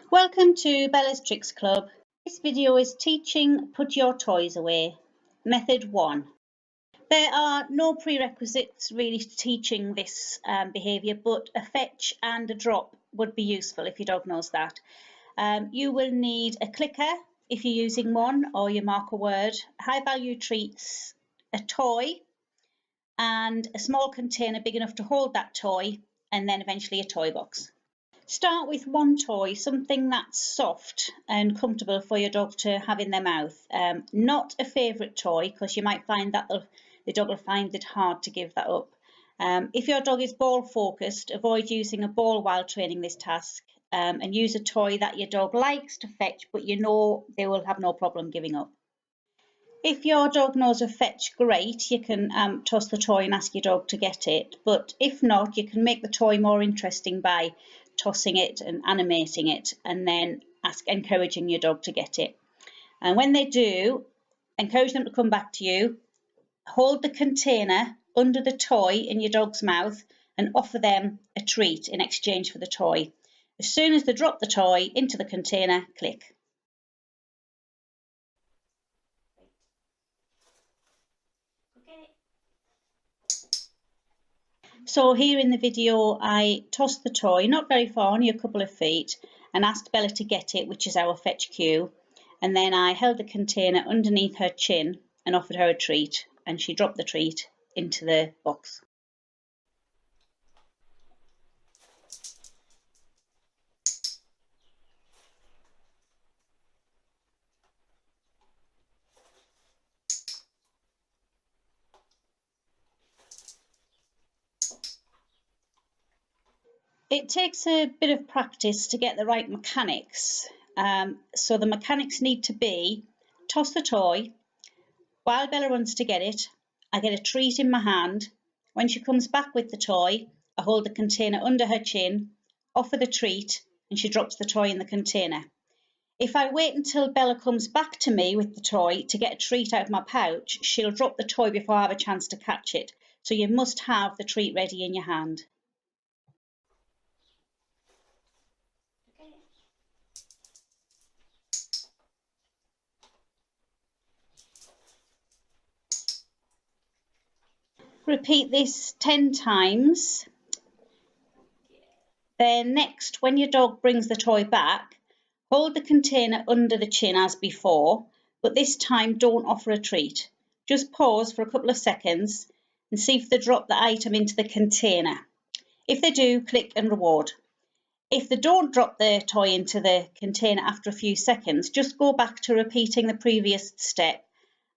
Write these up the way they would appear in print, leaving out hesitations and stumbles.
Welcome to Bella's Tricks Club. This video is teaching put your toys away. Method 1. There are no prerequisites really to teaching this behaviour, but a fetch and a drop would be useful if your dog knows that. You will need a clicker if you're using one, or your marker word, high value treats, a toy and a small container big enough to hold that toy, and then eventually a toy box. Start with one toy, something that's soft and comfortable for your dog to have in their mouth. Not a favourite toy, because you might find that the dog will find it hard to give that up. If your dog is ball focused, avoid using a ball while training this task, and use a toy that your dog likes to fetch, but you know they will have no problem giving up. If your dog knows a fetch, great, you can toss the toy and ask your dog to get it. But if not, you can make the toy more interesting by tossing it and animating it, and then encouraging your dog to get it. And when they do, encourage them to come back to you. Hold the container under the toy in your dog's mouth and offer them a treat in exchange for the toy. As soon as they drop the toy into the container, click. So here in the video, I tossed the toy, not very far, only a couple of feet, and asked Bella to get it, which is our fetch cue. And then I held the container underneath her chin and offered her a treat, and she dropped the treat into the box. It takes a bit of practice to get the right mechanics. So the mechanics need to be: toss the toy, while Bella runs to get it, I get a treat in my hand. When she comes back with the toy, I hold the container under her chin, offer the treat, and she drops the toy in the container. If I wait until Bella comes back to me with the toy to get a treat out of my pouch, she'll drop the toy before I have a chance to catch it. So you must have the treat ready in your hand. Repeat this 10 times. Then next, when your dog brings the toy back, hold the container under the chin as before, but this time don't offer a treat. Just pause for a couple of seconds and see if they drop the item into the container. If they do, click and reward. If they don't drop the toy into the container after a few seconds, just go back to repeating the previous step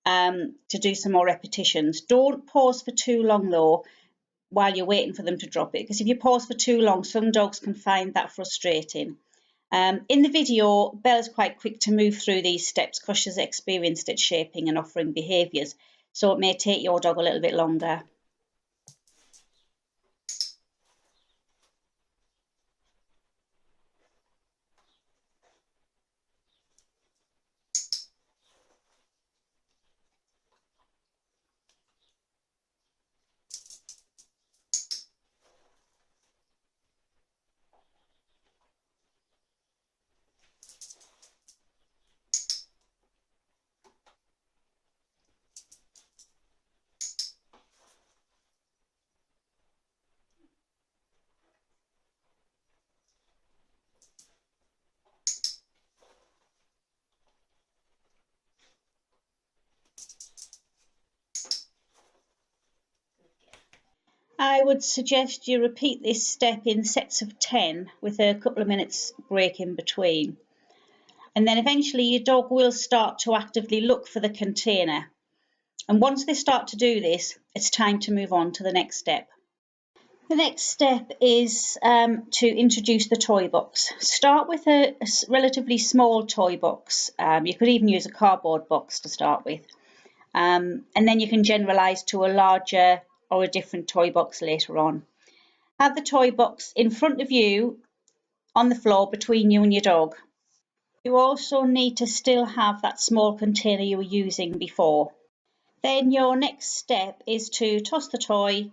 to do some more repetitions. Don't pause for too long though while you're waiting for them to drop it, because if you pause for too long, some dogs can find that frustrating. In the video, Bella's quite quick to move through these steps because she's experienced at shaping and offering behaviours, so it may take your dog a little bit longer. I would suggest you repeat this step in sets of 10 with a couple of minutes break in between. And then eventually your dog will start to actively look for the container. And once they start to do this, it's time to move on to the next step. The next step is to introduce the toy box. Start with a relatively small toy box. You could even use a cardboard box to start with. And then you can generalise to a larger or a different toy box later on. Have the toy box in front of you on the floor between you and your dog. You also need to still have that small container you were using before. Then your next step is to toss the toy,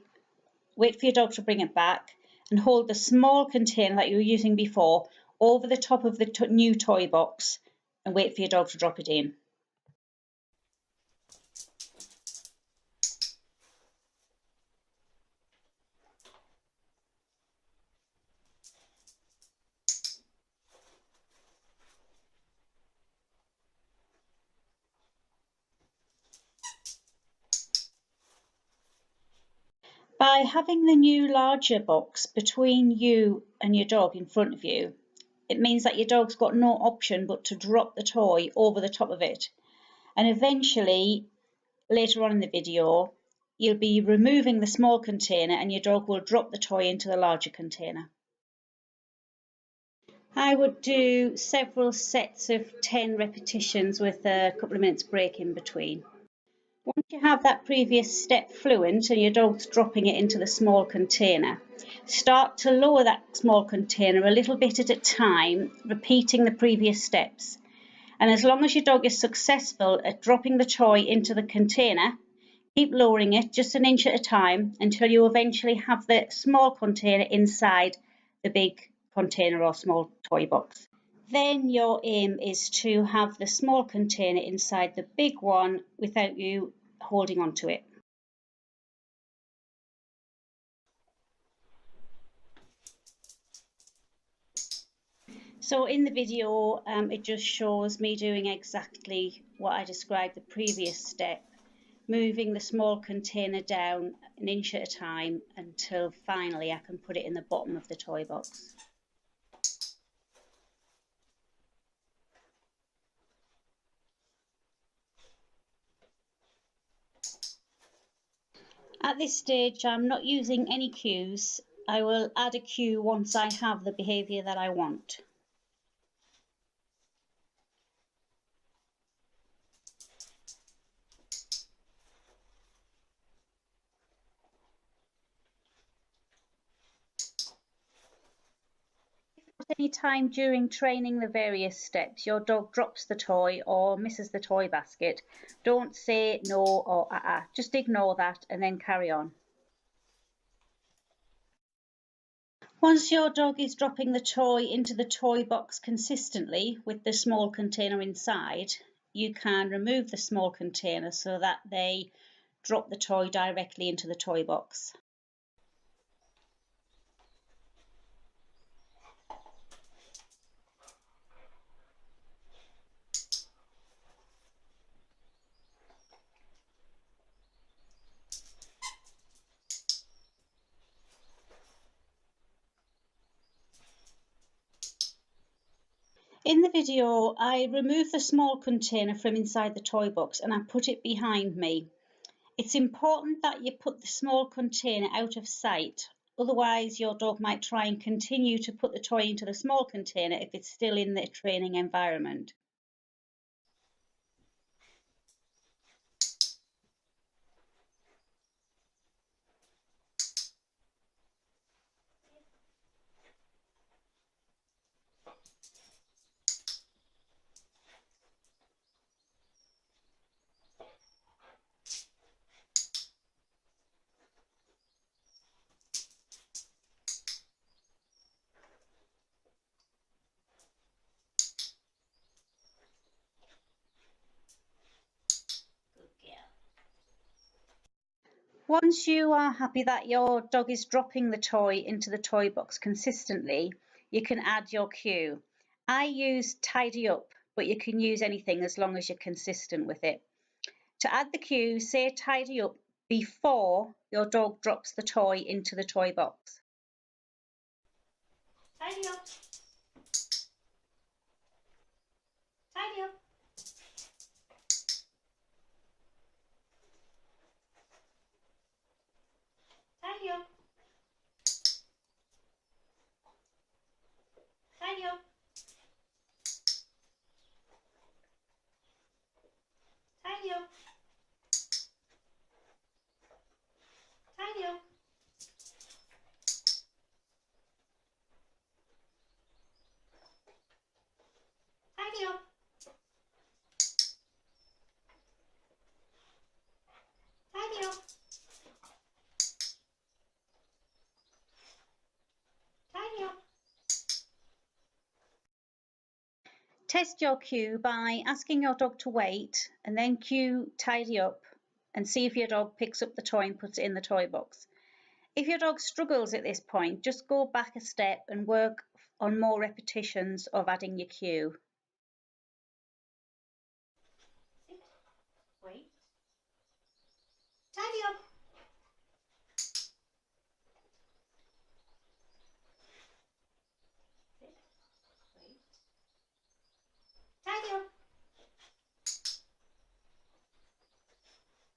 wait for your dog to bring it back, and hold the small container that you were using before over the top of the new toy box and wait for your dog to drop it in. By having the new larger box between you and your dog in front of you, it means that your dog's got no option but to drop the toy over the top of it. And eventually, later on in the video, you'll be removing the small container and your dog will drop the toy into the larger container. I would do several sets of 10 repetitions with a couple of minutes break in between. Once you have that previous step fluent and your dog's dropping it into the small container, start to lower that small container a little bit at a time, repeating the previous steps. And as long as your dog is successful at dropping the toy into the container, keep lowering it just an inch at a time until you eventually have the small container inside the big container or small toy box. Then your aim is to have the small container inside the big one without you holding on to it. So in the video, it just shows me doing exactly what I described the previous step, moving the small container down an inch at a time until finally I can put it in the bottom of the toy box. At this stage, I'm not using any cues. I will add a cue once I have the behaviour that I want. At any time during training the various steps, your dog drops the toy or misses the toy basket, don't say no or just ignore that and then carry on. Once your dog is dropping the toy into the toy box consistently with the small container inside, you can remove the small container so that they drop the toy directly into the toy box. In the video, I removed the small container from inside the toy box and I put it behind me. It's important that you put the small container out of sight, otherwise your dog might try and continue to put the toy into the small container if it's still in the training environment. Once you are happy that your dog is dropping the toy into the toy box consistently, you can add your cue. I use tidy up, but you can use anything as long as you're consistent with it. To add the cue, say tidy up before your dog drops the toy into the toy box. Tidy up. Tidy up. Tidy up. Tidy up. Tidy up. Tidy up. Test your cue by asking your dog to wait and then cue tidy up and see if your dog picks up the toy and puts it in the toy box. If your dog struggles at this point, just go back a step and work on more repetitions of adding your cue. Sit, wait, tidy up. Sit, wait, tidy up.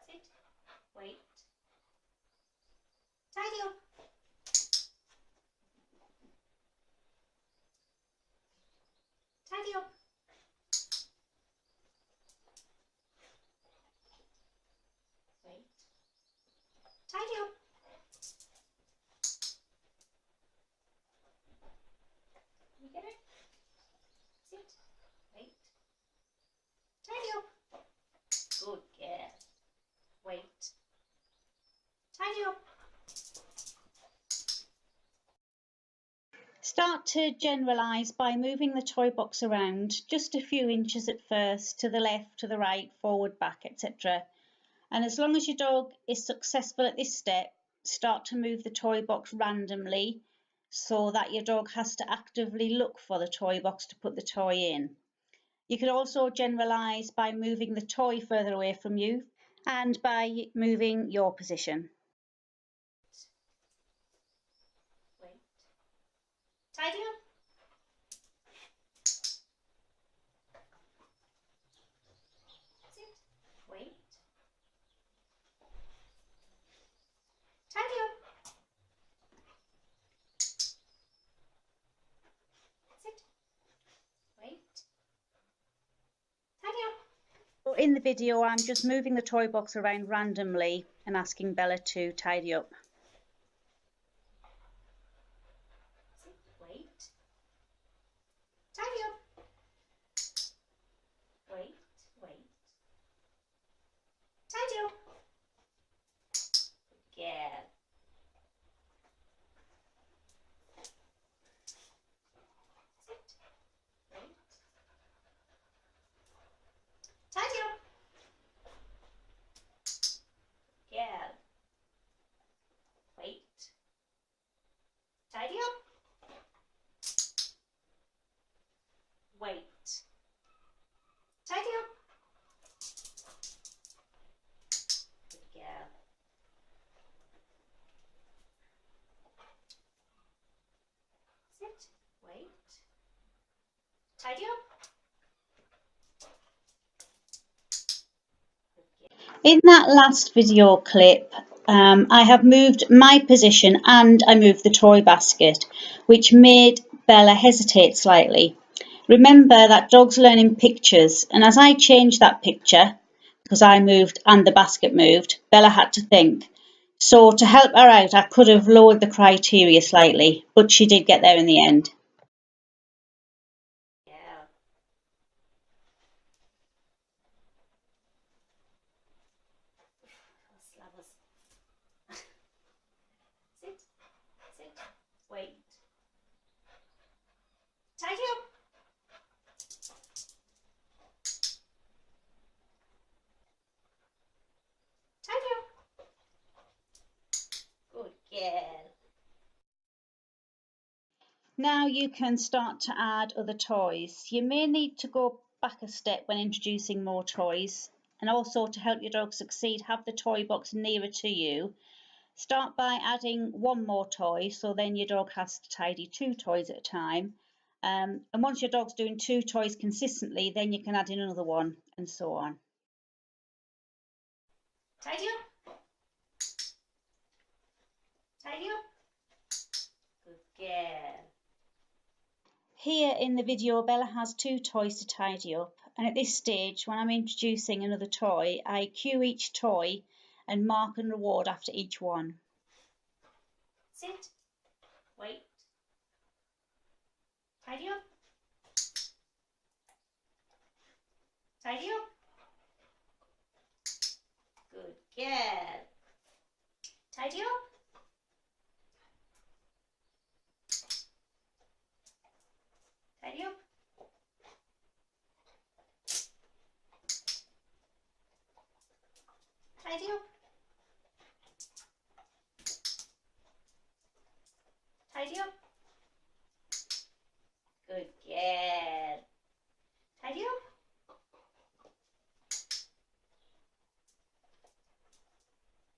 Sit, wait, tidy up. Tidy up. Wait, tidy up. You get it? Sit, wait, tidy up. Good girl. Wait, tidy up. Start to generalise by moving the toy box around just a few inches at first, to the left, to the right, forward, back, etc. And as long as your dog is successful at this step, start to move the toy box randomly so that your dog has to actively look for the toy box to put the toy in. You can also generalise by moving the toy further away from you and by moving your position. Wait, tidy up. Sit, wait, tidy up. Sit, wait, tidy up. In the video, I'm just moving the toy box around randomly and asking Bella to tidy up. Sit, wait, tidy up. Wait, wait, tidy up. Good. Sit, wait, tidy up. Good. Wait, tidy up. Wait, tidy up. Good girl. Sit, wait, tidy up. In that last video clip, I have moved my position and I moved the toy basket, which made Bella hesitate slightly. Remember that dogs learn in pictures, and as I changed that picture, because I moved and the basket moved, Bella had to think. So to help her out, I could have lowered the criteria slightly, but she did get there in the end. Yeah. Slavas. Sit, sit, wait. Tidy up. Tidy up. Good girl. Now you can start to add other toys. You may need to go back a step when introducing more toys, and also to help your dog succeed, have the toy box nearer to you. Start by adding one more toy, so then your dog has to tidy 2 toys at a time. And once your dog's doing 2 toys consistently, then you can add in another one, and so on. Tidy up. Tidy up. Good girl. Here in the video, Bella has 2 toys to tidy up, and at this stage, when I'm introducing another toy, I cue each toy and mark and reward after each one. Sit, wait. Tidy up. Tidy up. Good girl. Tidy up. Tidy up. Tidy up. Tidy up. Good girl. Tidy up.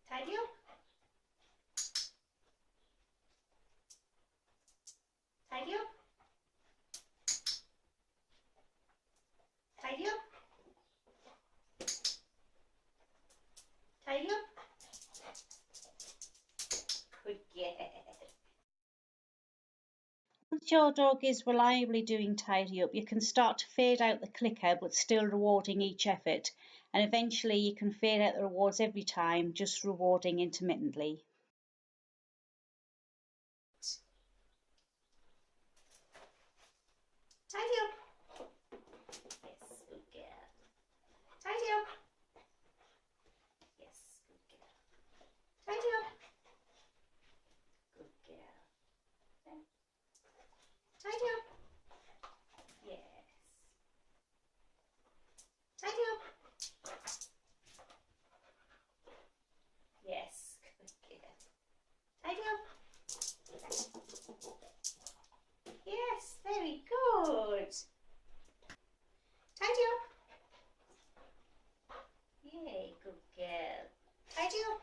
Tidy up. Tidy up. Tidy up. Tidy up. Good girl. Once your dog is reliably doing tidy up, you can start to fade out the clicker but still rewarding each effort, and eventually you can fade out the rewards every time, just rewarding intermittently. Tidy up. Yes, good girl. Tidy up. Yes, good girl. Tidy up. Good girl. Tidy up. Yes. Tidy up. Yes, good girl. Tidy up. Yes, very good. Tidy up. Yay, good girl. Tidy up.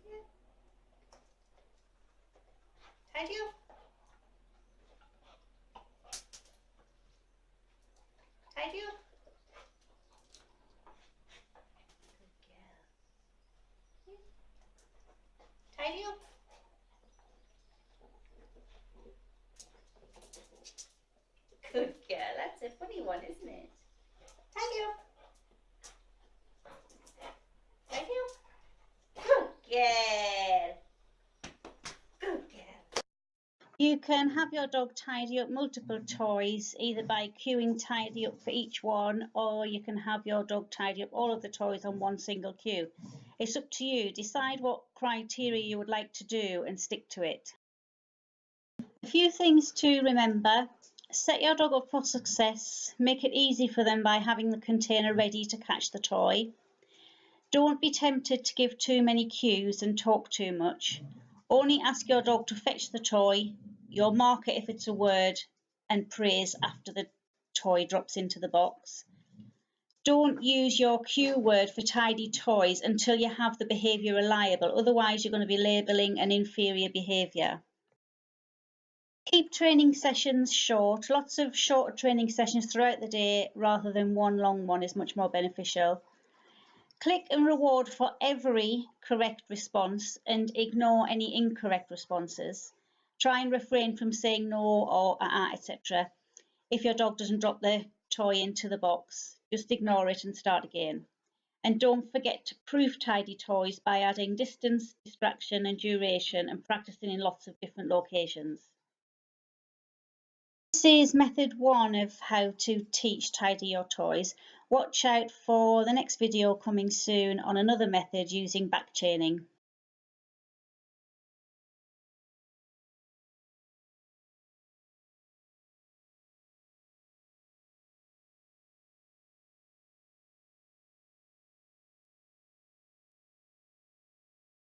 Yeah. Tidy up. Tidy up. Good girl. Yeah. Tidy up. Good girl. That's a funny one, isn't it? Tidy up. Tidy up. Good girl. Good girl. You can have your dog tidy up multiple toys, either by queuing tidy up for each one, or you can have your dog tidy up all of the toys on one single queue. It's up to you. Decide what criteria you would like to do and stick to it. A few things to remember. Set your dog up for success. Make it easy for them by having the container ready to catch the toy. Don't be tempted to give too many cues and talk too much. Only ask your dog to fetch the toy. You'll mark it if it's a word and praise after the toy drops into the box. Don't use your cue word for tidy toys until you have the behaviour reliable, otherwise you're going to be labelling an inferior behaviour. Keep training sessions short. Lots of short training sessions throughout the day rather than one long one is much more beneficial. Click and reward for every correct response and ignore any incorrect responses. Try and refrain from saying no or etc. If your dog doesn't drop the toy into the box, just ignore it and start again. And don't forget to proof tidy toys by adding distance, distraction and duration and practicing in lots of different locations. This is method 1 of how to teach tidy your toys. Watch out for the next video coming soon on another method using back chaining.